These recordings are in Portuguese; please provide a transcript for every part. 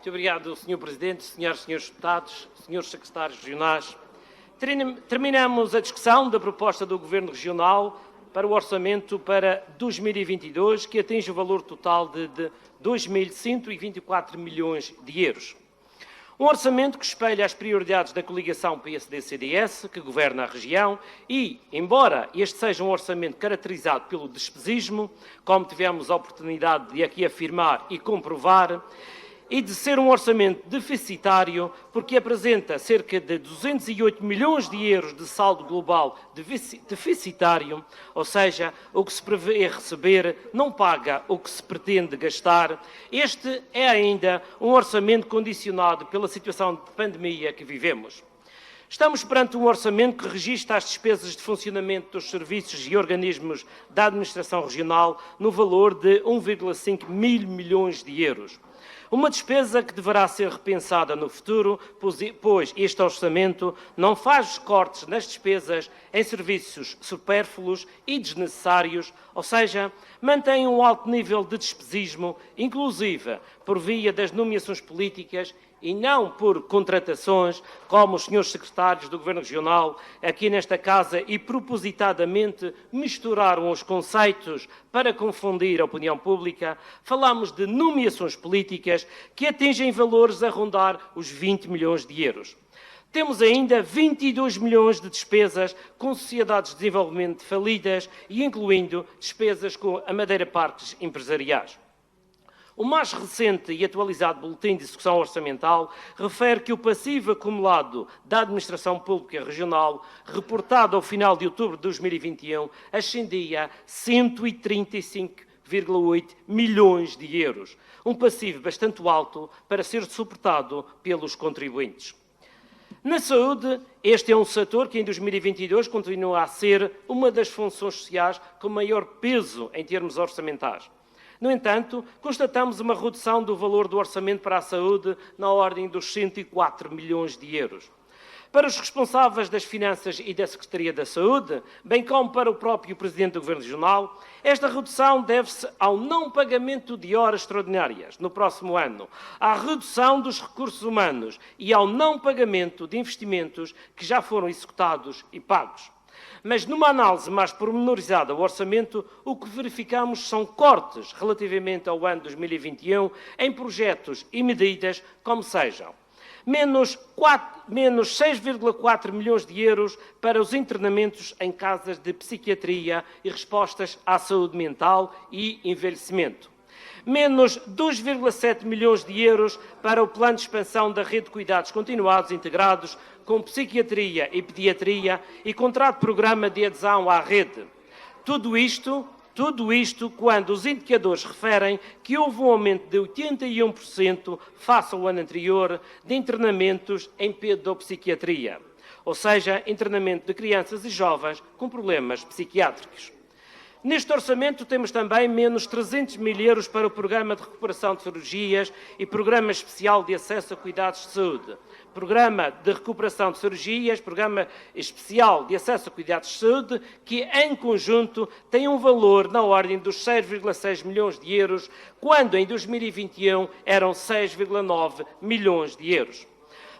Muito obrigado, Sr. Presidente, senhoras e senhores deputados, senhores secretários regionais. Terminamos a discussão da proposta do Governo Regional para o orçamento para 2022, que atinge o valor total de 2.124 milhões de euros. Um orçamento que espelha as prioridades da coligação PSD-CDS, que governa a região, e, embora este seja um orçamento caracterizado pelo despesismo, como tivemos a oportunidade de aqui afirmar e comprovar, e de ser um orçamento deficitário, porque apresenta cerca de 208 milhões de euros de saldo global deficitário, ou seja, o que se prevê receber não paga o que se pretende gastar. Este é ainda um orçamento condicionado pela situação de pandemia que vivemos. Estamos perante um orçamento que registra as despesas de funcionamento dos serviços e organismos da administração regional no valor de 1,5 mil milhões de euros. Uma despesa que deverá ser repensada no futuro, pois este orçamento não faz cortes nas despesas em serviços supérfluos e desnecessários, ou seja, mantém um alto nível de despesismo, inclusive por via das nomeações políticas e não por contratações, como os senhores secretários do Governo Regional aqui nesta Casa e propositadamente misturaram os conceitos para confundir a opinião pública. Falamos de nomeações políticas que atingem valores a rondar os 20 milhões de euros. Temos ainda 22 milhões de despesas com sociedades de desenvolvimento falidas e incluindo despesas com a Madeira Parques Empresariais. O mais recente e atualizado Boletim de Execução Orçamental refere que o passivo acumulado da Administração Pública Regional, reportado ao final de outubro de 2021, ascendia a 135,8 milhões de euros. Um passivo bastante alto para ser suportado pelos contribuintes. Na saúde, este é um setor que em 2022 continua a ser uma das funções sociais com maior peso em termos orçamentais. No entanto, constatamos uma redução do valor do orçamento para a saúde na ordem dos 104 milhões de euros. Para os responsáveis das Finanças e da Secretaria da Saúde, bem como para o próprio Presidente do Governo Regional, esta redução deve-se ao não pagamento de horas extraordinárias no próximo ano, à redução dos recursos humanos e ao não pagamento de investimentos que já foram executados e pagos. Mas numa análise mais pormenorizada do orçamento, o que verificamos são cortes relativamente ao ano 2021 em projetos e medidas como sejam. Menos 6,4 milhões de euros para os internamentos em casas de psiquiatria e respostas à saúde mental e envelhecimento. Menos 2,7 milhões de euros para o plano de expansão da rede de cuidados continuados integrados com psiquiatria e pediatria e contrato-programa de adesão à rede. Tudo isto quando os indicadores referem que houve um aumento de 81% face ao ano anterior de internamentos em pedopsiquiatria, ou seja, internamento de crianças e jovens com problemas psiquiátricos. Neste orçamento temos também menos 300 mil euros para o Programa de Recuperação de Cirurgias e Programa Especial de Acesso a Cuidados de Saúde. Programa de Recuperação de Cirurgias, Programa Especial de Acesso a Cuidados de Saúde, que em conjunto tem um valor na ordem dos 6,6 milhões de euros, quando em 2021 eram 6,9 milhões de euros.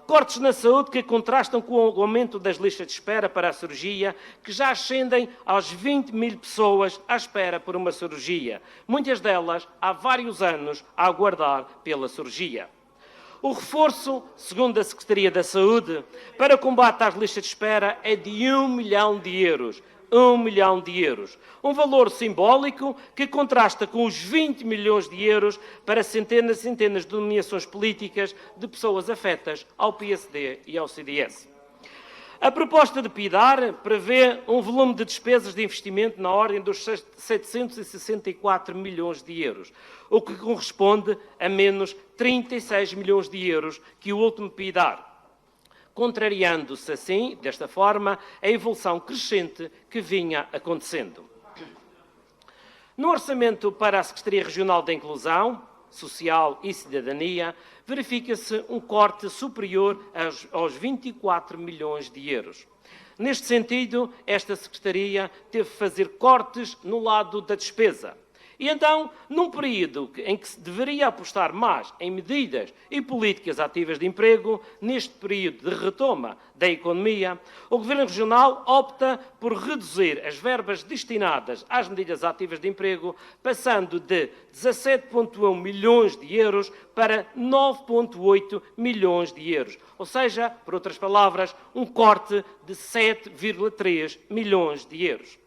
Cortes na saúde que contrastam com o aumento das listas de espera para a cirurgia, que já ascendem aos 20 mil pessoas à espera por uma cirurgia, muitas delas há vários anos a aguardar pela cirurgia. O reforço, segundo a Secretaria da Saúde, para combate às listas de espera é de 1 milhão de euros. 1 milhão de euros. Um valor simbólico que contrasta com os 20 milhões de euros para centenas e centenas de nomeações políticas de pessoas afetas ao PSD e ao CDS. A proposta de PIDAR prevê um volume de despesas de investimento na ordem dos 764 milhões de euros, o que corresponde a menos 36 milhões de euros que o último PIDAR, contrariando-se assim, desta forma, a evolução crescente que vinha acontecendo. No orçamento para a Secretaria Regional da Inclusão Social e Cidadania, verifica-se um corte superior aos 24 milhões de euros. Neste sentido, esta Secretaria teve de fazer cortes no lado da despesa. E então, num período em que se deveria apostar mais em medidas e políticas ativas de emprego, neste período de retoma da economia, o Governo Regional opta por reduzir as verbas destinadas às medidas ativas de emprego, passando de 17,1 milhões de euros para 9,8 milhões de euros. Ou seja, por outras palavras, um corte de 7,3 milhões de euros.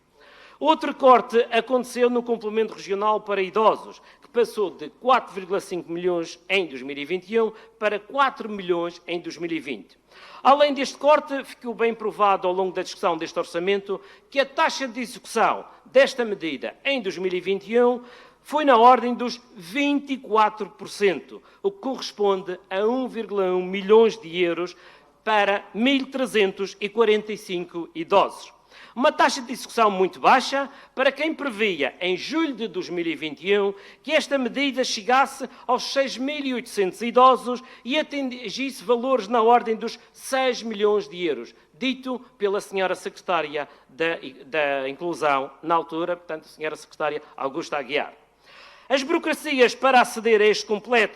Outro corte aconteceu no complemento regional para idosos, que passou de 4,5 milhões em 2021 para 4 milhões em 2020. Além deste corte, ficou bem provado ao longo da discussão deste orçamento que a taxa de execução desta medida em 2021 foi na ordem dos 24%, o que corresponde a 1,1 milhões de euros para 1.345 idosos. Uma taxa de execução muito baixa para quem previa, em julho de 2021, que esta medida chegasse aos 6.800 idosos e atingisse valores na ordem dos 6 milhões de euros, dito pela senhora secretária da Inclusão na altura, portanto, a senhora secretária Augusta Aguiar. As burocracias para aceder a este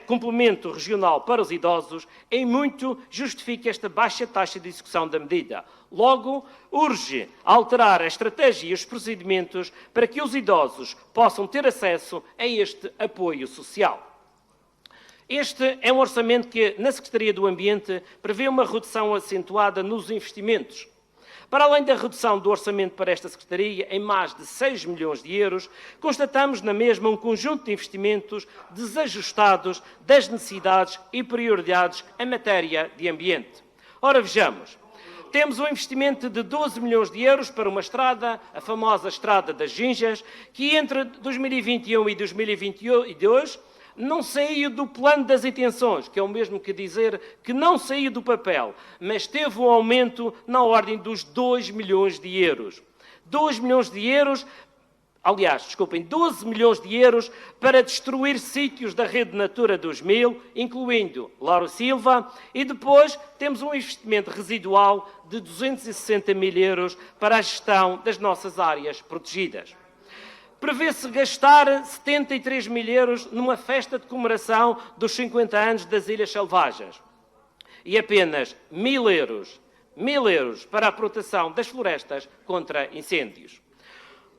complemento regional para os idosos em muito justifica esta baixa taxa de execução da medida. Logo, urge alterar a estratégia e os procedimentos para que os idosos possam ter acesso a este apoio social. Este é um orçamento que, na Secretaria do Ambiente, prevê uma redução acentuada nos investimentos. Para além da redução do orçamento para esta Secretaria em mais de 6 milhões de euros, constatamos na mesma um conjunto de investimentos desajustados das necessidades e prioridades em matéria de ambiente. Ora, vejamos. Temos um investimento de 12 milhões de euros para uma estrada, a famosa Estrada das Ginjas, que entre 2021 e 2022 não saiu do plano das intenções, que é o mesmo que dizer que não saiu do papel, mas teve um aumento na ordem dos 2 milhões de euros. 2 milhões de euros, aliás, desculpem, 12 milhões de euros para destruir sítios da rede Natura 2000, incluindo Lauro Silva, e depois temos um investimento residual de 260 mil euros para a gestão das nossas áreas protegidas. Prevê-se gastar 73 mil euros numa festa de comemoração dos 50 anos das Ilhas Selvagens e apenas 1.000 euros para a proteção das florestas contra incêndios.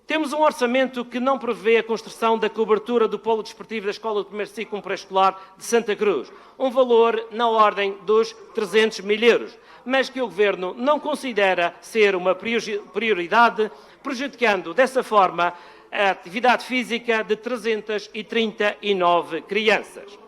Temos um orçamento que não prevê a construção da cobertura do polo desportivo da Escola do Primeiro Ciclo Pré-Escolar de Santa Cruz, um valor na ordem dos 300 mil euros, mas que o Governo não considera ser uma prioridade, prejudicando dessa forma a atividade física de 339 crianças.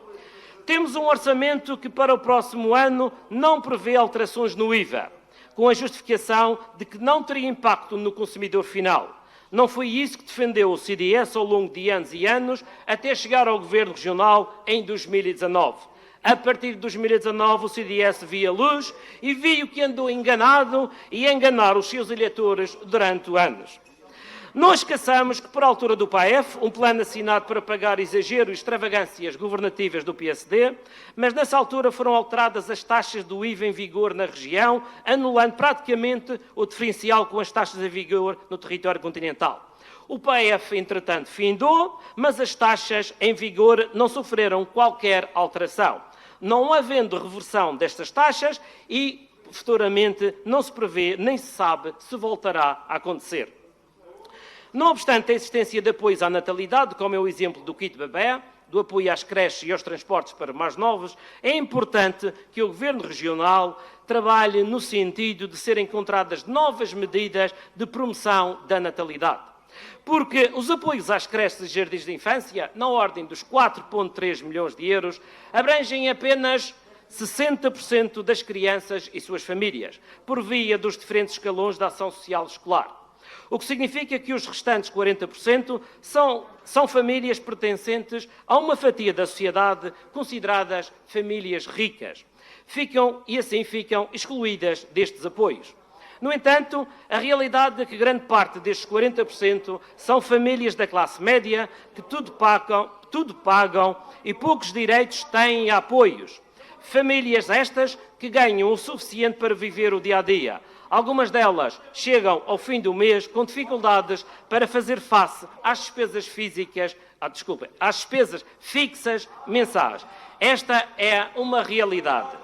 Temos um orçamento que para o próximo ano não prevê alterações no IVA, com a justificação de que não teria impacto no consumidor final. Não foi isso que defendeu o CDS ao longo de anos e anos, até chegar ao Governo Regional em 2019. A partir de 2019, o CDS via luz e viu que andou enganado e a enganar os seus eleitores durante anos. Não esqueçamos que, por altura do PAEF, um plano assinado para pagar exagero e extravagâncias governativas do PSD, mas nessa altura foram alteradas as taxas do IVA em vigor na região, anulando praticamente o diferencial com as taxas em vigor no território continental. O PAEF, entretanto, findou, mas as taxas em vigor não sofreram qualquer alteração. Não havendo reversão destas taxas e, futuramente, não se prevê nem se sabe se voltará a acontecer. Não obstante a existência de apoios à natalidade, como é o exemplo do kit bebé, do apoio às creches e aos transportes para mais novos, é importante que o Governo Regional trabalhe no sentido de serem encontradas novas medidas de promoção da natalidade. Porque os apoios às creches e jardins de infância, na ordem dos 4,3 milhões de euros, abrangem apenas 60% das crianças e suas famílias, por via dos diferentes escalões da ação social escolar. O que significa que os restantes 40% são famílias pertencentes a uma fatia da sociedade consideradas famílias ricas. Ficam excluídas destes apoios. No entanto, a realidade é que grande parte destes 40% são famílias da classe média que tudo pagam e poucos direitos têm a apoios. Famílias estas que ganham o suficiente para viver o dia-a-dia. Algumas delas chegam ao fim do mês com dificuldades para fazer face às despesas físicas às despesas fixas mensais. Esta é uma realidade.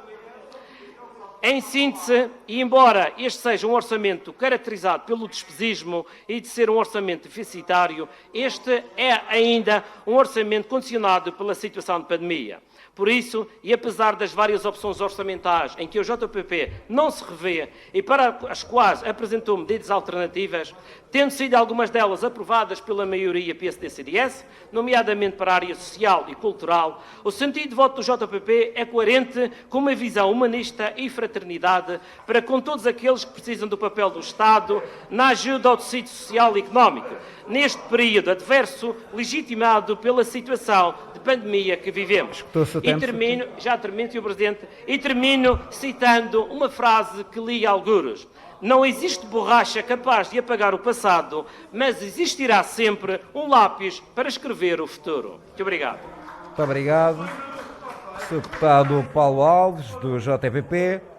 Em síntese, e embora este seja um orçamento caracterizado pelo despesismo e de ser um orçamento deficitário, este é ainda um orçamento condicionado pela situação de pandemia. Por isso, e apesar das várias opções orçamentais em que o JPP não se revê e para as quais apresentou medidas alternativas, tendo sido algumas delas aprovadas pela maioria PSD-CDS, nomeadamente para a área social e cultural, o sentido de voto do JPP é coerente com uma visão humanista e fraternidade para com todos aqueles que precisam do papel do Estado na ajuda ao tecido social e económico, neste período adverso legitimado pela situação de pandemia que vivemos. E termino citando uma frase que li algures. Não existe borracha capaz de apagar o passado, mas existirá sempre um lápis para escrever o futuro. Muito obrigado. Muito obrigado. Sr. Deputado Paulo Alves, do JPP.